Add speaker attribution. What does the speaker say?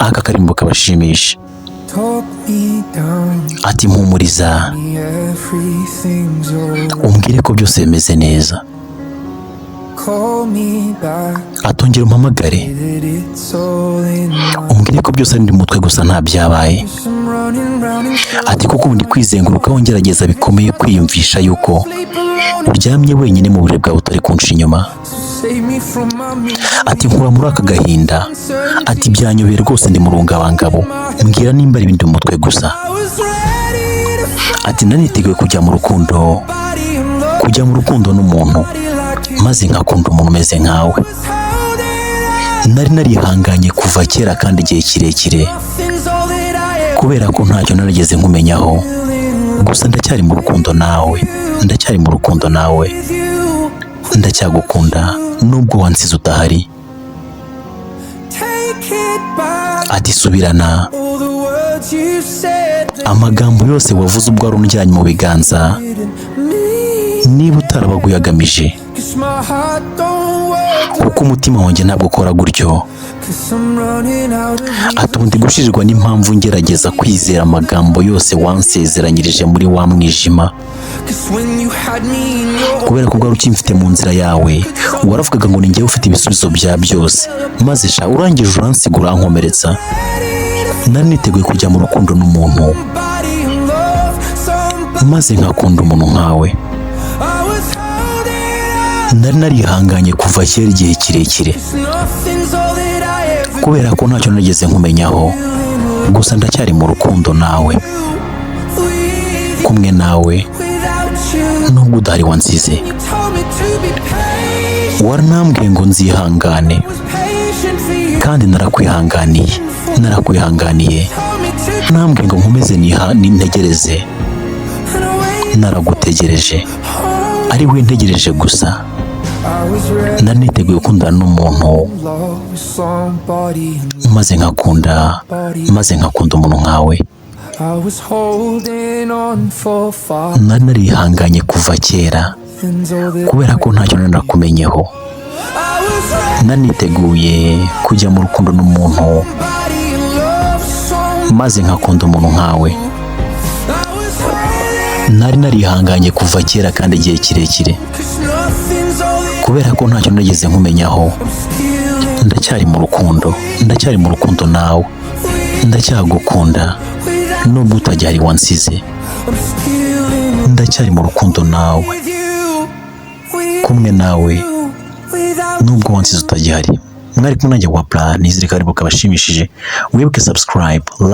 Speaker 1: aka karimbo kabashimisha. Ati mpumuriza, umbwire ko byose bimeze neza. Atongera umpamagare, umbwire ko byose ari ndi mutwe gusa nta byabaye. Ati kuko ubundi kwizenguruka wongerageza bikomeye kwiyumvisha yuko uryamye wenyine mu buriri bwawe utari kunsha inyuma. Ati nkura muri aka gahinda, ati byanyobeye rwose ndi mu rungabangabo, mbwira nimba ari ibindi mu mutwe gusa. Ati naniteguye kujya mu rukundo n'umuntu, maze nkakunda umuntu umeze nkawe. Nari narihanganye kuva kera kandi igihe kirekire, kubera ko ntacyo narigeze nkumenyaho, gusa ndacyari mu rukundo nawe, ndacyagukunda nubwo wansize udahari. Ati subirana amagambo yose wavuze ubwo wari unjyanye mu biganza, niba utarabaguye agamije, kuko umutima wanjye ntabwo ukora gutyo. Ati ubundi gushirirwa n'impamvu ngerageza kwizera amagambo yose wansezeranyirije muri wa mwijima, kubera ko bwari ukimfite mu nzira yawe, waravugaga ngo ni njyewe ufite ibisubizo bya byose, maze sha urangije uransiga urankomeretsa. Nari niteguye kujya mu rukundo n'umuntu, maze nkakunda umuntu nkawe. Nari narihanganye kuva kera igihe kirekire, kubera ko ntacyo narigeze nkumenyaho, gusa ndacyari mu rukundo nawe, kumwe nawe nubwo udahari wansize. Waranambwiye ngo nzihangane, kandi narakwihanganiye. Nambwiye ngo nkomeze nintegereze, naragutegereje, ari we ntegereje gusa. Nari niteguye gukundana n'umuntu, maze nkakunda umuntu nkawe. Nari narihanganye kuva kera, kubera ko ntacyo nari nakumenyeho. Nari niteguye kujya mu rukundo n'umuntu, maze nkakunda umuntu nkawe. Nari narihanganye kuva kera kandi igihe kirekire, kubera ko ntacyo nigeze nkumenyaho. Ndacyari mu rukundo nawe, ndacyagukunda nubwo utajyari wansize. Ndacyari mu rukundo nawe, kumwe nawe nubwo wansize utajyari. Mwari kumwe nanjye Wapla, nizere ko ari bukabashimishije. Wibuke subscribe, like